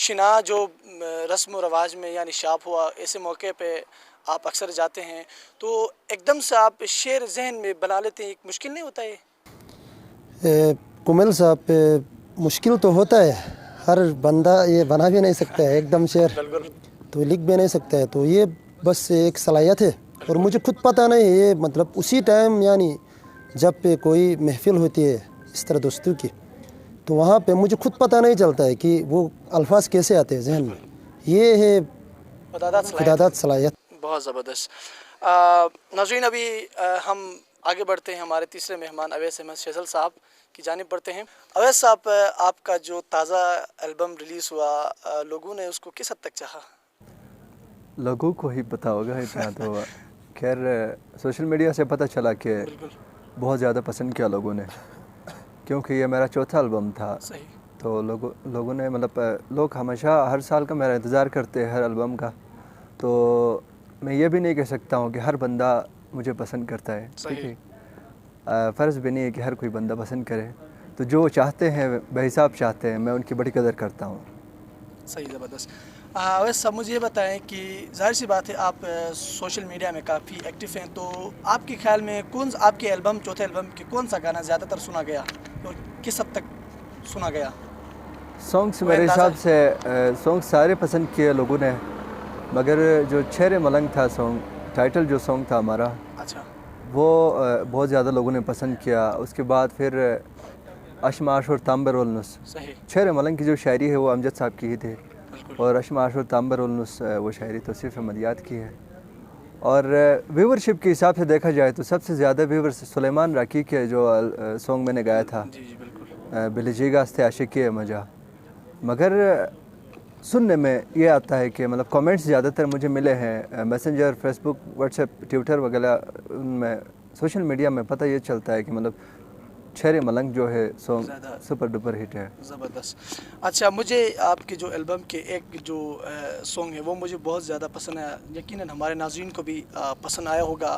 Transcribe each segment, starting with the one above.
شنا جو رسم و رواج میں یعنی شاپ ہوا ایسے موقع پہ آپ اکثر جاتے ہیں تو ایک دم سے آپ شعر ذہن میں بنا لیتے ہیں، ایک مشکل نہیں ہوتا ہے؟ کمیل صاحب مشکل تو ہوتا ہے، ہر بندہ یہ بنا بھی نہیں سکتا ہے ایک دم شعر، بالکل تو لکھ بھی نہیں سکتا ہے، تو یہ بس ایک صلاحیت ہے، اور مجھے خود پتہ نہیں ہے یہ مطلب اسی ٹائم یعنی جب پہ کوئی محفل ہوتی ہے اس طرح دوستوں کی، تو وہاں پہ مجھے خود پتہ نہیں چلتا ہے کہ وہ الفاظ کیسے آتے ہیں ذہن میں، یہ ہے خدادات صلاحیت۔ بہت زبردست۔ ناظرین ابھی ہم آگے بڑھتے ہیں، ہمارے تیسرے مہمان اویس احمد شیزل صاحب کی جانب بڑھتے ہیں۔ اویس صاحب، آپ کا جو تازہ البم ریلیز ہوا، لوگوں نے اس کو کس حد تک چاہا؟ لوگوں کو ہی پتہ ہوگا اتنا تو خیر سوشل میڈیا سے پتہ چلا کہ بہت زیادہ پسند کیا لوگوں نے، کیونکہ یہ میرا چوتھا البم تھا۔ صحیح۔ تو لوگوں نے مطلب لوگ ہمیشہ ہر سال کا میرا انتظار کرتے ہیں ہر البم کا، تو میں یہ بھی نہیں کہہ سکتا ہوں کہ ہر بندہ مجھے پسند کرتا ہے، ٹھیک ہے، فرض بھی نہیں ہے کہ ہر کوئی بندہ پسند کرے، تو جو چاہتے ہیں بے حساب چاہتے ہیں، میں ان کی بڑی قدر کرتا ہوں۔ صحیح، زبردست۔ ویسے صاحب مجھے یہ بتائیں کہ ظاہر سی بات ہے آپ سوشل میڈیا میں کافی ایکٹیو ہیں، تو آپ کے خیال میں آپ کے البم چوتھے البم کے کون سا گانا زیادہ تر سنا گیا اور کس حد تک سنا گیا؟ سانگس میرے حساب سے سانگ سارے پسند کیے لوگوں نے، مگر جو چھیرے ملنگ تھا سانگ، ٹائٹل جو سانگ تھا ہمارا، اچھا، وہ بہت زیادہ لوگوں نے پسند کیا۔ اس کے بعد پھر اشماش اور تامبر اولنس، صحیح، چھیرے ملنگ کی جو شاعری ہے وہ امجد صاحب کی ہی تھی، اور اشماش اور تامبر اولنس وہ شاعری توصیف احمدیات کی ہے۔ اور ویورشپ کے حساب سے دیکھا جائے تو سب سے زیادہ ویورس سلیمان راکی کے جو سانگ میں نے گایا تھا، جی جی بالکل، بلجی گاستے عاشقی مجا، مگر سننے میں یہ آتا ہے کہ مطلب کامنٹس زیادہ تر مجھے ملے ہیں میسنجر، فیس بک، واٹس ایپ، ٹویٹر وغیرہ، ان میں سوشل میڈیا میں پتہ یہ چلتا ہے کہ مطلب چھیرے ملنگ جو ہے سانگ سپر ڈپر ہٹ ہے۔ زبردست۔ اچھا، مجھے آپ کے جو البم کے ایک جو سانگ ہے وہ مجھے بہت زیادہ پسند آیا، یقیناً ہمارے ناظرین کو بھی پسند آیا ہوگا،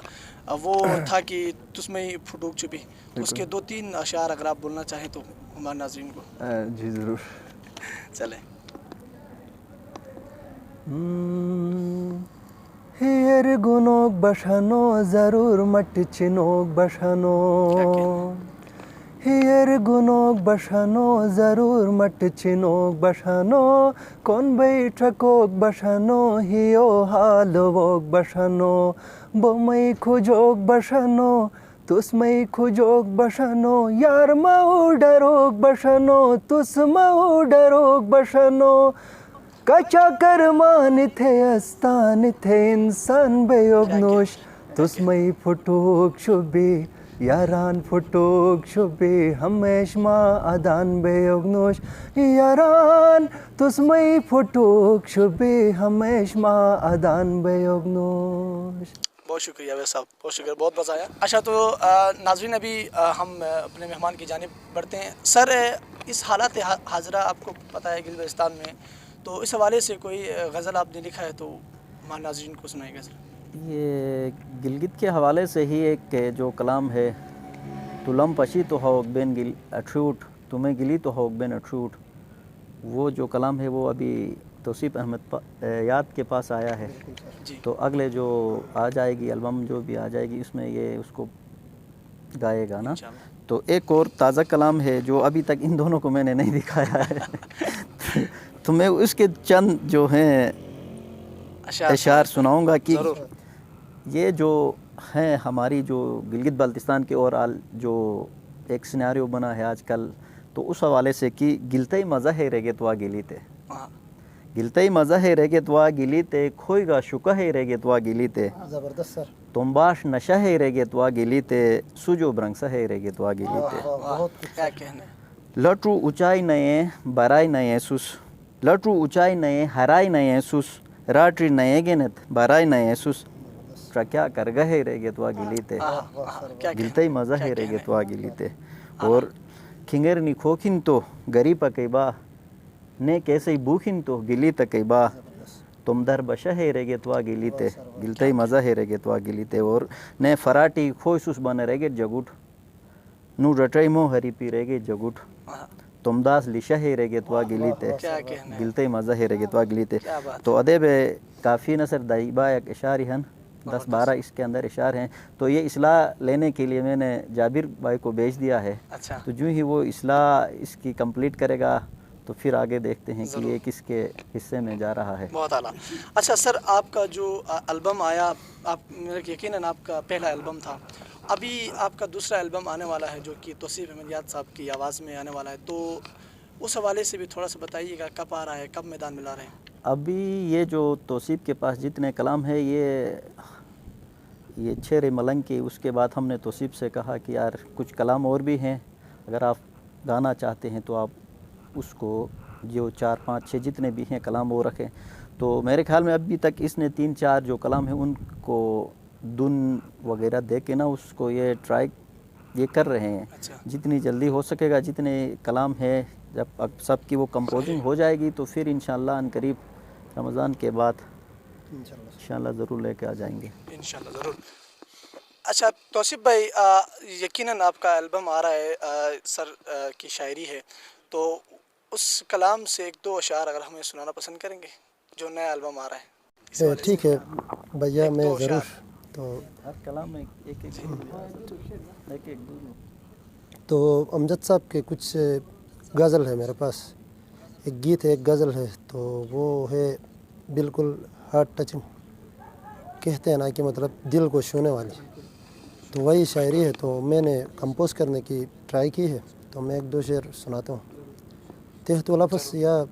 وہ تھا کہ تس میں پھٹوک چھپی، اس کے 2-3 اشعار اگر آپ بولنا چاہیں تو ہمارے ناظرین کو۔ جی ضرور، چلیں۔ ہیر گنوک بشنو ضرور مٹ چنوک بشنو، ہیر گنوک بشنو ضرور مٹ چنوک بشنو، کون بیٹھکوک بشنو ہیو حالوک بشنو، بومئی کھجوک بشنو تس مئی کھجوک بشنو، یار مئو ڈروک بشنو تس مئو ڈروک بشنو، کچا کرمان تھے استان تھے انسان بے اگنوش، تس مئی پھٹوک شبی یاران پھٹوک شبی، ہمیش ماں ادان بے اگنوش یاران، تس مئی پھٹوک شبی ہمیش ماں ادان بے اگنوش۔ بہت شکریہ ویس صاحب، بہت شکریہ، بہت مزہ آیا۔ اچھا تو ناظرین ابھی ہم اپنے مہمان کی جانب بڑھتے ہیں۔ سر، اس حالات حاضرہ آپ کو پتہ ہے گلگت بلتستان میں، تو اس حوالے سے کوئی غزل آپ نے لکھا ہے تو ہمارے ناظرین کو سنائے گا سر۔ یہ گلگت کے حوالے سے ہی ایک جو کلام ہے، تو لم پشی تو ہوک بین گل اٹھوٹ، تمہیں گلی تو ہوک بین اٹھوٹ، وہ جو کلام ہے وہ ابھی توصیف احمد یاد کے پاس آیا ہے، تو اگلے جو آ جائے گی البم جو بھی آ جائے گی اس میں یہ اس کو گائے گا نا۔ تو ایک اور تازہ کلام ہے جو ابھی تک ان دونوں کو میں نے نہیں دکھایا ہے، تو میں اس کے چند جو ہیں اشعار سناؤں گا کہ یہ جو ہیں ہماری جو گلگت بلتستان کے اور جو ایک سیناریو بنا ہے آج کل، تو اس حوالے سے کہ گلتے مزہ ہے ریگت وا گلیتے، گلتے مزہ ہے ریگت وا گلیتے، کھوئی گا شکا ہے ریگت وا گلیتے، زبردست سر، تمباش نشہ ہے ریگت وا گلیتے، سوجو برنگسا ہے ریگت وا گلیتے، کیا کہنا ہے۔ لٹو اونچائی نئے برائی نئے سوس، لٹو اونچائی نئے ہرائی نئے سوس، راٹری نئے گنت برائی نئے سوس، کیا کر گئے ریگت وا گلیتے، گلتے مزہ ہے ریگت وا گلیتے، اور کھنگر نی کھوکھن تو گری پکئی با، نے کیسے بوکھن تو گلی تکئی با، تم در بشہ ہے ریگت وا گلیتے، گلتے مزہ ہے ریگت وا گلیتے، اور نے فراٹی کھوئی سوس بن ریگت جگوٹ، نو رٹائی مو ہری پی ریگت جگوٹ، تمداس لشهر گتوا گلیته کیا کہنا ہے، گلتے مزه گتوا گلیته کیا بات تو ادب کافی نثر دائبہ ایک اشعاری ہیں 10-12 اس کے اندر اشعار ہیں. تو یہ اصلاح لینے کے لیے میں نے جابر بھائی کو بھیج دیا ہے. اچھا تو جو ہی وہ اصلاح اس کی کمپلیٹ کرے گا تو پھر آگے دیکھتے ہیں کہ یہ کس کے حصے میں جا رہا ہے. بہت اعلیٰ. اچھا سر، آپ کا جو البم آیا، آپ میرا یقیناً آپ کا پہلا البم تھا، ابھی آپ کا دوسرا البم آنے والا ہے جو کہ توصیف احمد یاد صاحب کی آواز میں آنے والا ہے، تو اس حوالے سے بھی تھوڑا سا بتائیے گا، کب آ رہا ہے، کب میدان ملا رہے ہیں؟ ابھی یہ جو توصیف کے پاس جتنے کلام ہے یہ چھیر ملنگ کی، اس کے بعد ہم نے توصیف سے کہا کہ یار کچھ کلام اور بھی ہیں، اگر آپ گانا چاہتے ہیں تو آپ اس کو جو 4-5-6 جتنے بھی ہیں کلام وہ رکھیں. تو میرے خیال میں ابھی تک اس نے 3-4 جو کلام ہیں ان کو دن وغیرہ دے کے نا اس کو یہ ٹرائی یہ کر رہے ہیں. اچھا جتنی جلدی ہو سکے گا، جتنے کلام ہے جب سب کی وہ کمپوزنگ ہو جائے گی تو پھر انشاءاللہ ان قریب رمضان کے بعد انشاءاللہ ضرور لے کے آ جائیں گے. انشاءاللہ ضرور. اچھا توصیف بھائی، یقیناً آپ کا البم آ رہا ہے، سر کی شاعری ہے، تو اس کلام سے 1-2 اشعار اگر ہمیں سنانا پسند کریں گے جو نیا البم آ رہا ہے؟ اس حوالے سے ٹھیک ہے بھیا، میں 1-2 ضرور. اشعار. تو ہر کلام میں ایک تو امجد صاحب کے کچھ غزل ہے میرے پاس، ایک گیت ہے، ایک غزل ہے، تو وہ ہے بالکل ہارٹ ٹچنگ، کہتے ہیں نا کہ مطلب دل کو چھونے والی، تو وہی شاعری ہے. تو میں نے کمپوز کرنے کی ٹرائی کی ہے، تو میں 1-2 شعر سناتا ہوں. تحت لفظ یا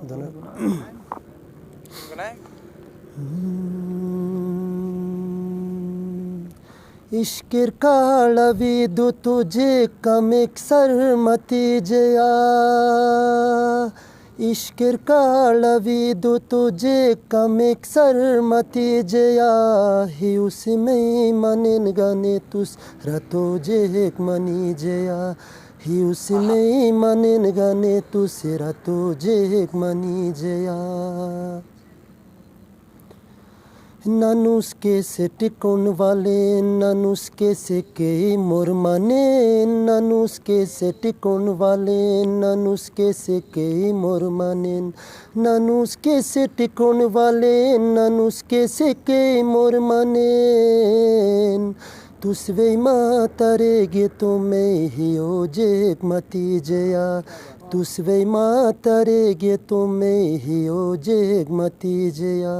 دونوں. گنائیں. عشقر کالوی دو تجھے کمک سرمتی جیا، عشقر کالوی دو تجھے کمک سرمتی جیا، ہی اس میں منن گنے تس رتو جیک منی جیا، ہی اس میں منن گنے تس رتو جیک منی جیا. نہ نسخے سے ٹکن والے، نہ نسخے سے کئی مرمانے، نہ نسخے سے ٹکن والے، نہ نسخے سے کئی مرمانے، نہ نسخے سے ٹکن والے، نہ نسخے سے کئی مرمانے، تسوی ماں ترے گے تو میں ہی او جیک متی جیا، تسوی ماں ترے گے تو میں ہی او جیک متی جیا.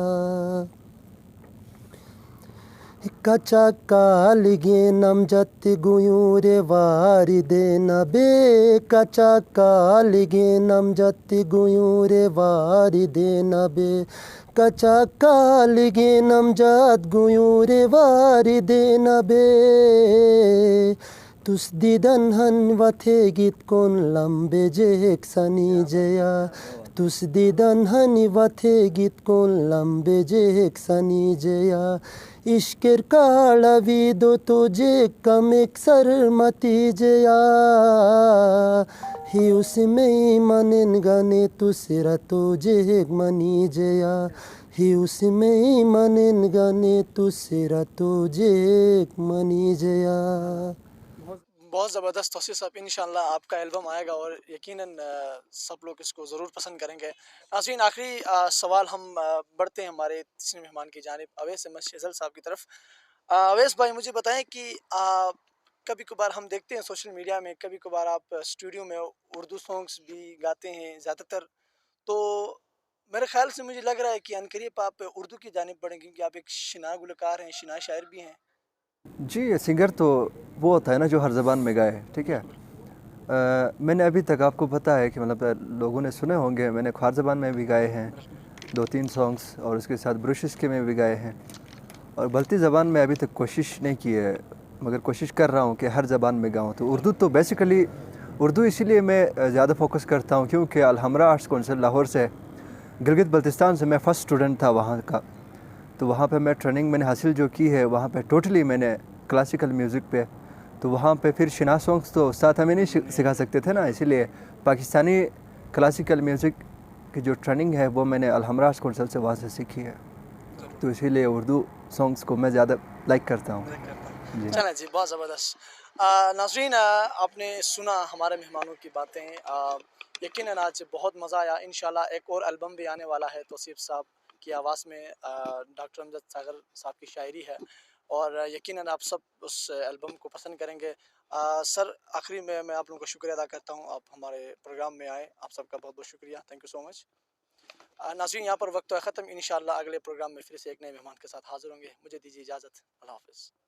کچا کالگے نمجت گیور واردے نبے، کچا کالگے نمجت گیور واردے نبے، کچا کالگے نمجت گیور واردے نبے، تس دیدن ہن وتھے گیت کن لمبے جیک سنی جیا، تس دیدن ہن وتھے گیت کن لمبے جیک سنی جیا، عشقر کالوی دو تجھے کمک سرمتی جیا، ہی اس میں منن گنے تس رتو جیک منی جیا، ہی اس میں منن گنے تس رتو جیک منی جیا. بہت زبردست توصیف صاحب. انشاءاللہ آپ کا البم آئے گا اور یقیناً سب لوگ اس کو ضرور پسند کریں گے. ناظرین، آخری سوال ہم بڑھتے ہیں ہمارے تیسرے مہمان کی جانب، اویس احمد شیزل صاحب کی طرف. اویس بھائی مجھے بتائیں کہ کبھی کبھار ہم دیکھتے ہیں سوشل میڈیا میں، کبھی کبھار آپ اسٹوڈیو میں اردو سانگس بھی گاتے ہیں زیادہ تر، تو میرے خیال سے مجھے لگ رہا ہے کہ عنقریب آپ اردو کی جانب بڑھیں، کیونکہ آپ ایک شناہ گلوکار ہیں، شناہ شاعر بھی ہیں. جی سنگر تو وہ ہوتا ہے نا جو ہر زبان میں گائے، ٹھیک ہے. میں نے ابھی تک آپ کو پتہ ہے کہ مطلب لوگوں نے سنے ہوں گے، میں نے کھوار زبان میں بھی گائے ہیں 2-3 سانگس، اور اس کے ساتھ بروشس کے میں بھی گائے ہیں، اور بلتی زبان میں ابھی تک کوشش نہیں کی ہے، مگر کوشش کر رہا ہوں کہ ہر زبان میں گاؤں. تو اردو تو بیسیکلی اردو اسی لیے میں زیادہ فوکس کرتا ہوں کیونکہ الحمرا آرٹس کونسل لاہور سے، گلگت بلتستان سے میں فرسٹ اسٹوڈنٹ تھا وہاں کا. تو وہاں پہ میں ٹریننگ میں نے حاصل جو کی ہے وہاں پہ ٹوٹلی میں نے کلاسیکل میوزک پہ، تو وہاں پہ پھر شناہ سانگس تو استاد ہمیں نہیں سکھا سکتے تھے نا، اسی لیے پاکستانی کلاسیکل میوزک کی جو ٹریننگ ہے وہ میں نے الحمرا آرٹس کونسل سے وہاں سے سیکھی ہے، تو اسی لیے اردو سانگس کو میں زیادہ لائک کرتا ہوں. جی چلیں جی، بہت زبردست. ناظرین آپ نے سنا ہمارے مہمانوں کی باتیں. یقیناً آج بہت مزہ آیا. انشاءاللہ ایک اور البم بھی آنے والا ہے توصیف صاحب کی آواز میں. ڈاکٹر امجد ساگر صاحب کی شاعری ہے اور یقیناً آپ سب اس البم کو پسند کریں گے. سر آخری میں آپ لوگوں کا شکریہ ادا کرتا ہوں. آپ ہمارے پروگرام میں آئے, آپ سب کا بہت بہت شکریہ. تھینک یو سو مچ. ناظرین یہاں پر وقت ختم. انشاءاللہ اگلے پروگرام میں پھر سے ایک نئے مہمان کے ساتھ حاضر ہوں گے. مجھے دیجیے اجازت. اللہ حافظ.